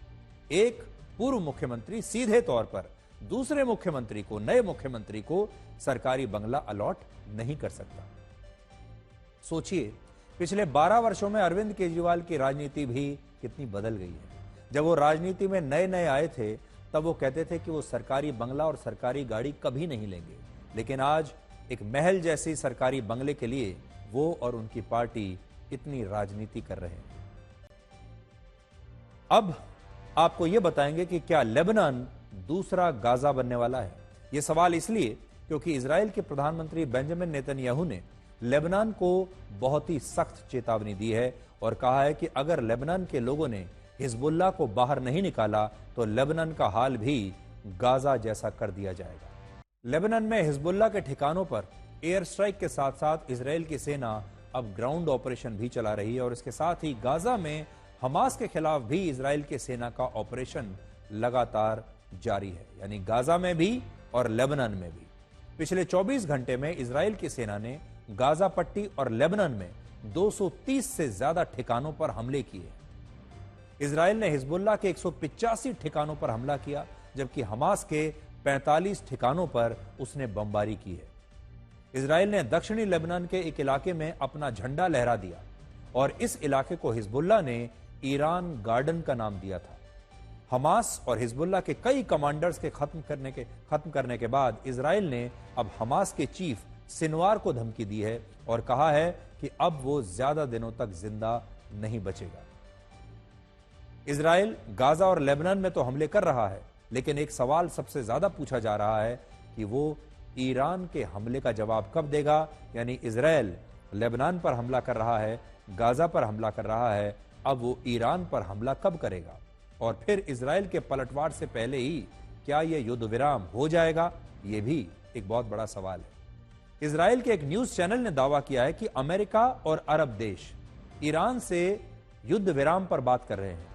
एक पूर्व मुख्यमंत्री सीधे तौर पर दूसरे मुख्यमंत्री को, नए मुख्यमंत्री को सरकारी बंगला अलॉट नहीं कर सकता। सोचिए, पिछले 12 वर्षों में अरविंद केजरीवाल की राजनीति भी कितनी बदल गई है। जब वो राजनीति में नए नए आए थे तब वो कहते थे कि वो सरकारी बंगला और सरकारी गाड़ी कभी नहीं लेंगे, लेकिन आज एक महल जैसी सरकारी बंगले के लिए वो और उनकी पार्टी इतनी राजनीति कर रहे हैं। अब आपको यह बताएंगे कि क्या लेबनान दूसरा गाजा बनने वाला है। यह सवाल इसलिए क्योंकि इजराइल के प्रधानमंत्री बेंजामिन नेतन्याहू ने लेबनान को बहुत ही सख्त चेतावनी दी है और कहा है कि अगर लेबनान के लोगों ने हिजबुल्लाह को बाहर नहीं निकाला तो लेबनान का हाल भी गाजा जैसा कर दिया जाएगा। लेबनान में हिजबुल्लाह के ठिकानों पर एयर स्ट्राइक के साथ साथ इजराइल की सेना अब ग्राउंड ऑपरेशन भी चला रही है और इसके साथ ही गाजा में हमास के खिलाफ भी इजराइल की सेना का ऑपरेशन लगातार जारी है, यानी गाजा में भी और लेबनान में भी। पिछले 24 घंटे में इजराइल की सेना ने गाजा पट्टी और लेबनान में 230 से ज्यादा ठिकानों पर हमले किए। इजराइल ने हिजबुल्लाह के 185 ठिकानों पर हमला किया, जबकि हमास के 45 ठिकानों पर उसने बमबारी की है। इजराइल ने दक्षिणी लेबनान के एक इलाके में अपना झंडा लहरा दिया और इस इलाके को हिजबुल्लाह ने ईरान गार्डन का नाम दिया था। हमास और हिजबुल्लाह के कई कमांडर्स के खत्म करने के बाद इजराइल ने अब हमास के चीफ सिनवार को धमकी दी है और कहा है कि अब वो ज्यादा दिनों तक जिंदा नहीं बचेगा। इजराइल गाजा और लेबनान में तो हमले कर रहा है, लेकिन एक सवाल सबसे ज्यादा पूछा जा रहा है कि वो ईरान के हमले का जवाब कब देगा। यानी इजराइल लेबनान पर हमला कर रहा है, गाजा पर हमला कर रहा है, अब वो ईरान पर हमला कब करेगा और फिर इजराइल के पलटवार से पहले ही क्या यह युद्ध विराम हो जाएगा, यह भी एक बहुत बड़ा सवाल है। इजराइल के एक न्यूज चैनल ने दावा किया है कि अमेरिका और अरब देश ईरान से युद्ध विराम पर बात कर रहे हैं।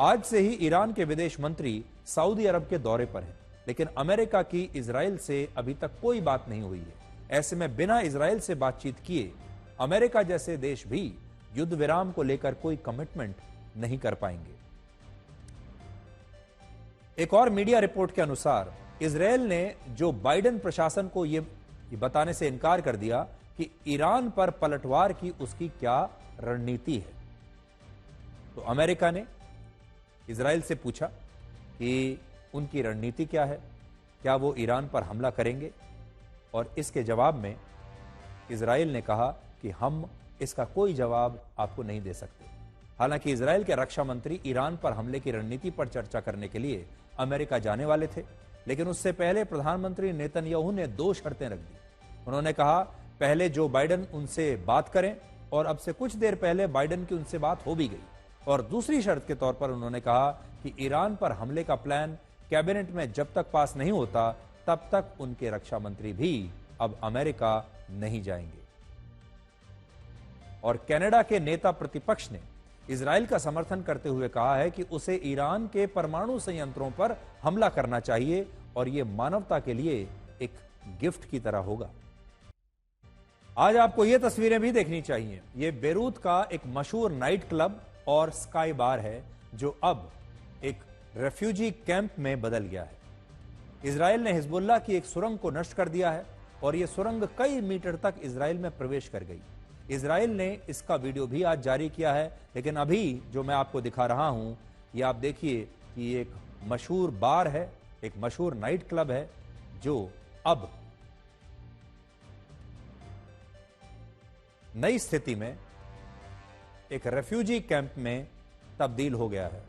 आज से ही ईरान के विदेश मंत्री सऊदी अरब के दौरे पर हैं, लेकिन अमेरिका की इजराइल से अभी तक कोई बात नहीं हुई है। ऐसे में बिना इजराइल से बातचीत किए अमेरिका जैसे देश भी युद्ध विराम को लेकर कोई कमिटमेंट नहीं कर पाएंगे। एक और मीडिया रिपोर्ट के अनुसार इजराइल ने जो बाइडेन प्रशासन को यह बताने से इनकार कर दिया कि ईरान पर पलटवार की उसकी क्या रणनीति है, तो अमेरिका ने इजराइल से पूछा कि उनकी रणनीति क्या है, क्या वो ईरान पर हमला करेंगे, और इसके जवाब में इजराइल ने कहा कि हम इसका कोई जवाब आपको नहीं दे सकते। हालांकि इजराइल के रक्षा मंत्री ईरान पर हमले की रणनीति पर चर्चा करने के लिए अमेरिका जाने वाले थे, लेकिन उससे पहले प्रधानमंत्री नेतन्याहू ने 2 शर्तें रख दी। उन्होंने कहा पहले जो बाइडेन उनसे बात करें, और अब से कुछ देर पहले बाइडेन की उनसे बात हो भी गई। और दूसरी शर्त के तौर पर उन्होंने कहा कि ईरान पर हमले का प्लान कैबिनेट में जब तक पास नहीं होता तब तक उनके रक्षा मंत्री भी अब अमेरिका नहीं जाएंगे। और कनाडा के नेता प्रतिपक्ष ने इजराइल का समर्थन करते हुए कहा है कि उसे ईरान के परमाणु संयंत्रों पर हमला करना चाहिए और यह मानवता के लिए एक गिफ्ट की तरह होगा। आज आपको यह तस्वीरें भी देखनी चाहिए। यह बेरूत का एक मशहूर नाइट क्लब और स्काई बार है जो अब एक रेफ्यूजी कैंप में बदल गया है। इजराइल ने हिजबुल्लाह की एक सुरंग को नष्ट कर दिया है और यह सुरंग कई मीटर तक इजराइल में प्रवेश कर गई। इजराइल ने इसका वीडियो भी आज जारी किया है, लेकिन अभी जो मैं आपको दिखा रहा हूं ये आप देखिए कि एक मशहूर बार है, एक मशहूर नाइट क्लब है जो अब नई स्थिति में एक रेफ्यूजी कैंप में तब्दील हो गया है।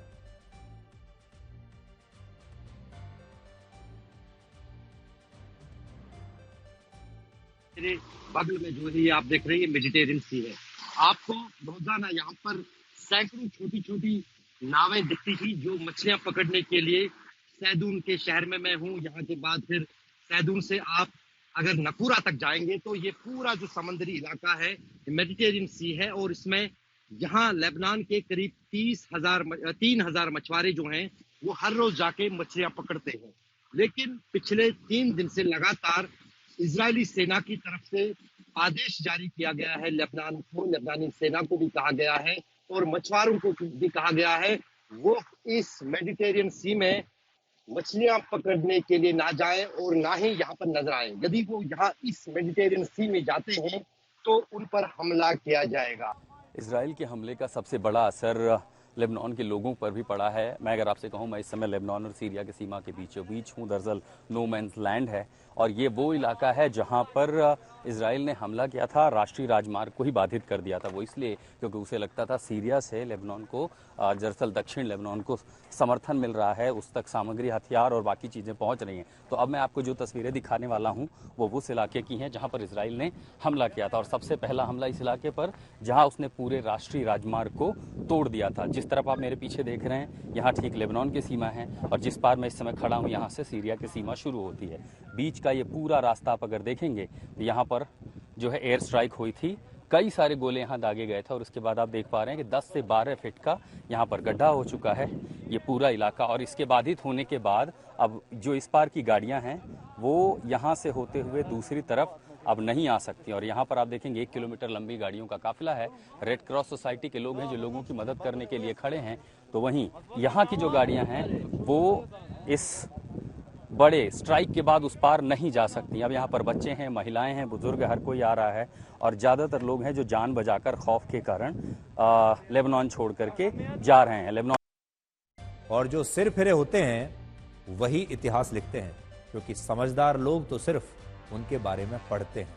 मेरे बगल में जो है ये आप देख रहे हैं मेडिटेरियन सी है। आपको रोजाना यहाँ पर सैकड़ों छोटी छोटी नावें दिखती थी जो मछलियां पकड़ने के लिए सैदून के शहर में मैं हूँ। यहाँ के बाद फिर सैदून से आप अगर नकूरा तक जाएंगे तो ये पूरा जो समुद्री इलाका है मेडिटेरियन सी है और इसमें यहाँ लेबनान के करीब 3,000 मछुआरे जो हैं वो हर रोज जाके मछलियां पकड़ते हैं। लेकिन पिछले 3 दिन से लगातार इजरायली सेना की तरफ से आदेश जारी किया गया है लेबनान को, लेबनानी सेना को भी कहा गया है और मछुआरों को भी कहा गया है वो इस मेडिटेरियन सी में मछलियां पकड़ने के लिए ना जाएं और ना ही यहाँ पर नजर आए। यदि वो यहाँ इस मेडिटेरियन सी में जाते हैं तो उन पर हमला किया जाएगा। इजराइल के हमले का सबसे बड़ा असर लेबनान के लोगों पर भी पड़ा है। मैं अगर आपसे कहूं, मैं इस समय लेबनान और सीरिया के सीमा के बीचों बीच हूं। दरअसल नो मैंस लैंड है और ये वो इलाका है जहां पर इजराइल ने हमला किया था, राष्ट्रीय राजमार्ग को ही बाधित कर दिया था। वो इसलिए क्योंकि उसे लगता था सीरिया से लेबनान को, दरअसल दक्षिण लेबनान को समर्थन मिल रहा है, उस तक सामग्री, हथियार और बाकी चीज़ें पहुंच रही हैं। तो अब मैं आपको जो तस्वीरें दिखाने वाला हूं वो उस इलाके की हैं जहां पर इजराइल ने हमला किया था और सबसे पहला हमला इस इलाके पर जहां उसने पूरे राष्ट्रीय राजमार्ग को तोड़ दिया था। जिस तरफ आप मेरे पीछे देख रहे हैं यहाँ ठीक लेबनान की सीमा है और जिस पार मैं इस समय खड़ा हूँ यहाँ से सीरिया की सीमा शुरू होती है। बीच का ये पूरा रास्ता आप अगर देखेंगे तो यहाँ पर जो है एयर स्ट्राइक हुई थी, कई सारे गोले यहाँ दागे गए थे और उसके बाद आप देख पा रहे हैं कि 10 से 12 फीट का यहाँ पर गड्ढा हो चुका है ये पूरा इलाका। और इसके बाधित होने के बाद अब जो इस पार की गाड़ियाँ हैं वो यहाँ से होते हुए दूसरी तरफ अब नहीं आ सकती। और यहाँ पर आप देखेंगे 1 किलोमीटर लंबी गाड़ियों का काफिला है। रेड क्रॉस सोसाइटी के लोग हैं जो लोगों की मदद करने के लिए खड़े हैं। तो वहीं यहाँ की जो गाड़ियाँ हैं वो इस बड़े स्ट्राइक के बाद उस पार नहीं जा सकती। अब यहाँ पर बच्चे हैं, महिलाएं हैं, बुजुर्ग, हर कोई आ रहा है और ज़्यादातर लोग हैं जो जान बचाकर खौफ के कारण लेबनान छोड़ करके जा रहे हैं। लेबनान और जो सिर फिरे होते हैं वही इतिहास लिखते हैं, क्योंकि समझदार लोग तो सिर्फ उनके बारे में पढ़ते हैं।